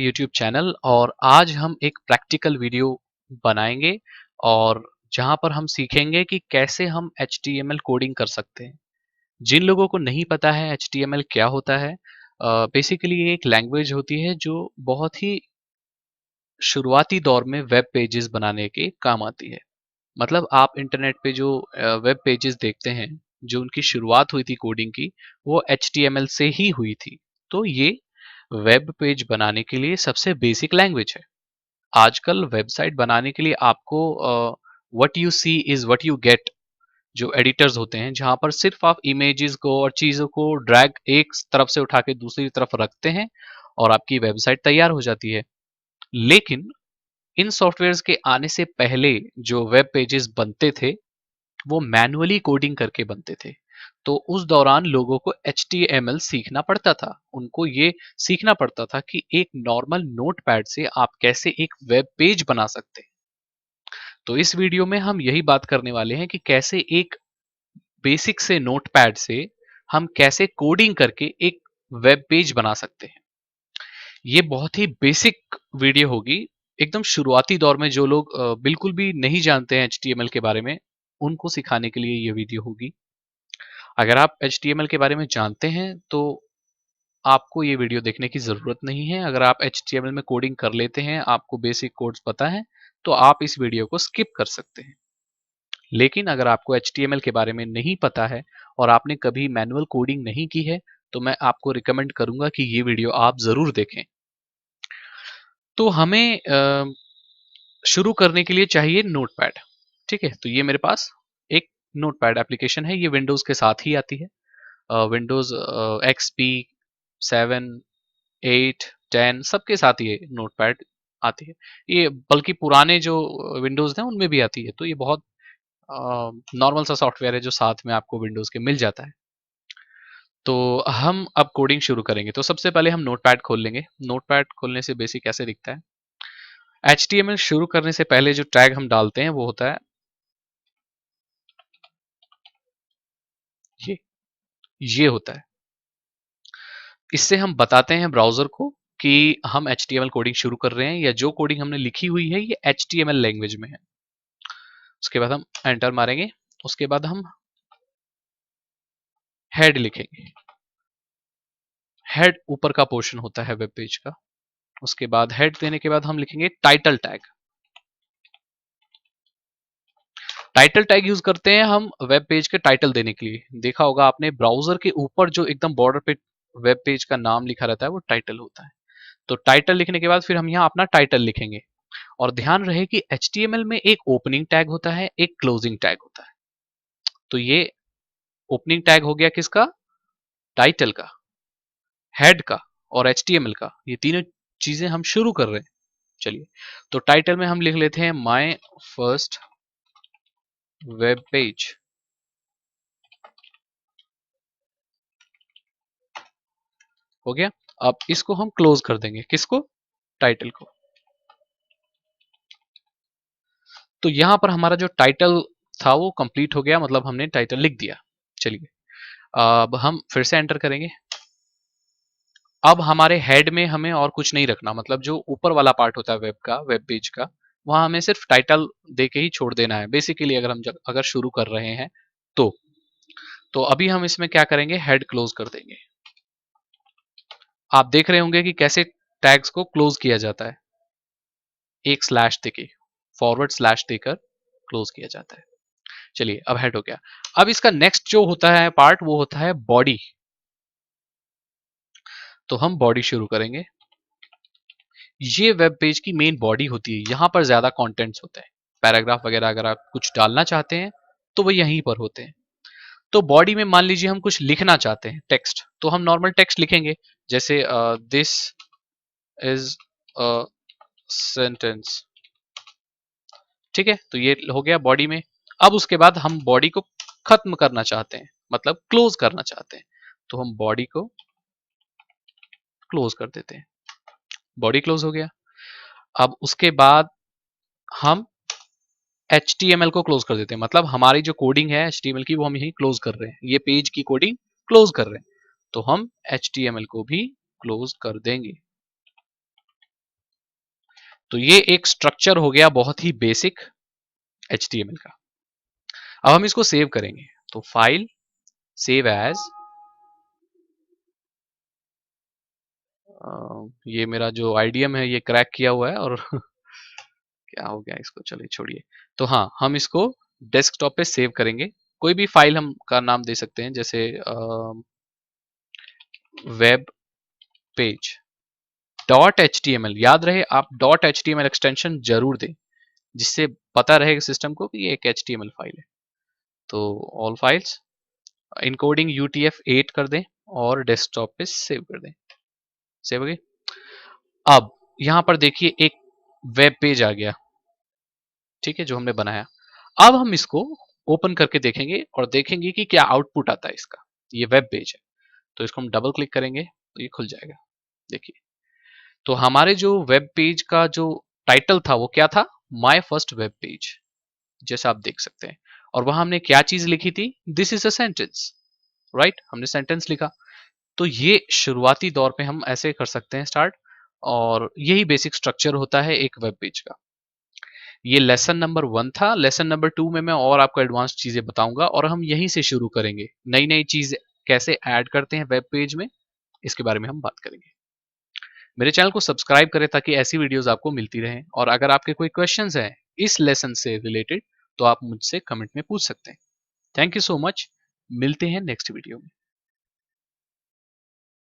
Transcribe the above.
YouTube channel और आज हम एक प्रैक्टिकल वीडियो बनाएंगे और जहां पर हम सीखेंगे कि कैसे हम HTML कोडिंग कर सकते हैं। जिन लोगों को नहीं पता है HTML क्या होता है, बेसिकली ये एक लैंग्वेज होती है जो बहुत ही शुरुआती दौर में वेब पेजेस बनाने के काम आती है। मतलब आप इंटरनेट पे जो वेब पेजेस देखते हैं, जो उनकी शुरुआत हुई थी कोडिंग की, वो HTML से ही हुई थी। तो ये वेब पेज बनाने के लिए सबसे बेसिक लैंग्वेज है। आजकल वेबसाइट बनाने के लिए आपको what you see is what you get जो एडिटर्स होते हैं, जहां पर सिर्फ आप इमेजेस को और चीजों को ड्रैग एक तरफ से उठा के दूसरी तरफ रखते हैं और आपकी वेबसाइट तैयार हो जाती है। लेकिन इन सॉफ्टवेयर्स के आने से पहले जो वेब पेजेस बनते थे, वो मैन्युअली कोडिंग करके बनते थे। तो उस दौरान लोगों को HTML सीखना पड़ता था। उनको ये सीखना पड़ता था कि एक नॉर्मल नोटपैड से आप कैसे एक वेब पेज बना सकते हैं। तो इस वीडियो में हम यही बात करने वाले हैं कि कैसे एक बेसिक से नोटपैड से हम कैसे कोडिंग करके एक वेब पेज बना सकते हैं। ये बहुत ही बेसिक वीडियो होगी। एकदम शुरुआती दौर में जो लोग बिल्कुल भी नहीं जानते हैं HTML के बारे में, उनको सिखाने के लिए ये वीडियो होगी। अगर आप HTML के बारे में जानते हैं तो आपको ये वीडियो देखने की ज़रूरत नहीं है। अगर आप HTML में कोडिंग कर लेते हैं, आपको बेसिक कोड्स पता है, तो आप इस वीडियो को स्किप कर सकते हैं। लेकिन अगर आपको HTML के बारे में नहीं पता है और आपने कभी मैनुअल कोडिंग नहीं की है, तो मैं आपको रिकमेंड करूंगा कि ये वीडियो आप ज़रूर देखें। तो हमें शुरू करने के लिए चाहिए नोटपैड। ठीक है, तो ये मेरे पास एक नोटपैड एप्लीकेशन है। ये विंडोज़ के साथ ही आती है। विंडोज़ XP 7, 8, 10 सबके साथ ये नोटपैड आती है। ये बल्कि पुराने जो विंडोज़ हैं उनमें भी आती है। तो ये बहुत नॉर्मल सा सॉफ्टवेयर है जो साथ में आपको विंडोज़ के मिल जाता है। तो हम अब कोडिंग शुरू करेंगे। तो सबसे पहले हम नोटपैड खोल लेंगे। नोटपैड खोलने से बेसिक कैसे दिखता है। HTML शुरू करने से पहले जो टैग हम डालते हैं वो होता है ये ये होता है। इससे हम बताते हैं ब्राउज़र को कि हम HTML कोडिंग शुरू कर रहे हैं या जो कोडिंग हमने लिखी हुई है ये HTML लैंग्वेज में है। उसके बाद हम एंटर मारेंगे। उसके बाद हम हेड लिखेंगे। हेड ऊपर का पोर्शन होता है वेब पेज का। उसके बाद हेड देने के बाद हम लिखेंगे title tag. Title tag use करते हैं हम वेब पेज के टाइटल देने के लिए। देखा होगा आपने, ब्राउजर के ऊपर जो एकदम बॉर्डर पे वेब पेज का नाम लिखा रहता है वो टाइटल होता है। तो टाइटल लिखने के बाद फिर हम यहाँ अपना टाइटल लिखेंगे। और ध्यान रहे कि HTML में एक ओपनिंग टैग होता है, एक क्लोजिंग टैग होता है। तो ये ओपनिंग टैग हो गया किसका? टाइटल का, हेड का और HTML का। ये तीनों चीजें हम शुरू कर रहे हैं। चलिए, तो टाइटल में हम लिख लेते हैं माय फर्स्ट वेब पेज। हो गया। अब इसको हम क्लोज कर देंगे। किसको? टाइटल को। तो यहां पर हमारा जो टाइटल था वो कंप्लीट हो गया, मतलब हमने टाइटल लिख दिया। चलिए, अब हम फिर से एंटर करेंगे। अब हमारे हेड में हमें और कुछ नहीं रखना, मतलब जो ऊपर वाला पार्ट होता है वेब का, वेब पेज का, वहां हमें सिर्फ टाइटल दे के ही छोड़ देना है बेसिकली। अगर हम अगर शुरू कर रहे हैं तो अभी हम इसमें क्या करेंगे, हेड क्लोज कर देंगे। आप देख रहे होंगे कि कैसे टैग्स को क्लोज किया जाता है। एक स्लैश देके, फॉरवर्ड स्लैश देकर क्लोज किया जाता है। चलिए, अब हेड हो गया। अब इसका नेक्स्ट जो होता है पार्ट वो होता है बॉडी। तो हम बॉडी शुरू करेंगे। ये वेब पेज की मेन बॉडी होती है। यहां पर ज्यादा कंटेंट्स होते हैं, पैराग्राफ वगैरह अगर आप कुछ डालना चाहते हैं तो वो यहीं पर होते हैं। तो बॉडी में मान लीजिए हम कुछ लिखना चाहते हैं, टेक्स्ट, तो हम नॉर्मल टेक्स्ट लिखेंगे। जैसे दिस इज अ सेंटेंस। ठीक है, तो ये हो गया बॉडी में। अब उसके बाद हम बॉडी को खत्म करना चाहते हैं, मतलब क्लोज करना चाहते हैं, तो हम बॉडी को क्लोज कर देते हैं। बॉडी क्लोज हो गया। अब उसके बाद हम HTML को क्लोज कर देते हैं, मतलब हमारी जो कोडिंग है HTML की वो हम यही क्लोज कर रहे हैं। ये पेज की कोडिंग क्लोज कर रहे हैं, तो हम HTML को भी क्लोज कर देंगे। तो ये एक स्ट्रक्चर हो गया बहुत ही बेसिक HTML का। अब हम इसको सेव करेंगे, तो फाइल, सेव एज, ये मेरा जो IDM है ये क्रैक किया हुआ है और क्या हो गया इसको, चलिए छोड़िए। तो हाँ, हम इसको डेस्कटॉप पे सेव करेंगे। कोई भी फाइल हम का नाम दे सकते हैं, जैसे वेब पेज डॉट HTML। याद रहे आप डॉट HTML एक्सटेंशन जरूर दें, जिससे पता रहेगा सिस्टम को कि ये एक HTML फाइल है। तो ऑल फाइल्स, इनकोडिंग UTF-8 कर दें और डेस्कटॉप पे सेव कर दें। सेव हो गई। अब यहां पर देखिए एक वेब पेज आ गया, ठीक है, जो हमने बनाया। अब हम इसको ओपन करके देखेंगे और देखेंगे कि क्या आउटपुट आता है इसका। ये वेब पेज है, तो इसको हम डबल क्लिक करेंगे तो ये खुल जाएगा। देखिए, तो हमारे जो वेब पेज का जो टाइटल था वो क्या था, माय फर्स्ट वेब पेज, जैसा आप देख सकते हैं। और वहां हमने क्या चीज लिखी थी, this is a sentence, right, हमने सेंटेंस लिखा। तो ये शुरुआती दौर पे हम ऐसे कर सकते हैं स्टार्ट, और यही बेसिक स्ट्रक्चर होता है एक वेब पेज का। ये लेसन नंबर 1 था। लेसन नंबर 2 में मैं और आपको एडवांस चीजें बताऊंगा, और हम यहीं से शुरू करेंगे। नई नई चीज कैसे ऐड करते हैं वेब पेज में, इसके बारे में हम बात करेंगे। मेरे चैनल को सब्सक्राइब करें ताकि ऐसी वीडियोस आपको मिलती रहें, और अगर आपके कोई क्वेश्चंस हैं इस लेसन से रिलेटेड तो आप मुझसे कमेंट में पूछ सकते हैं। थैंक यू सो मच, मिलते हैं नेक्स्ट वीडियो में।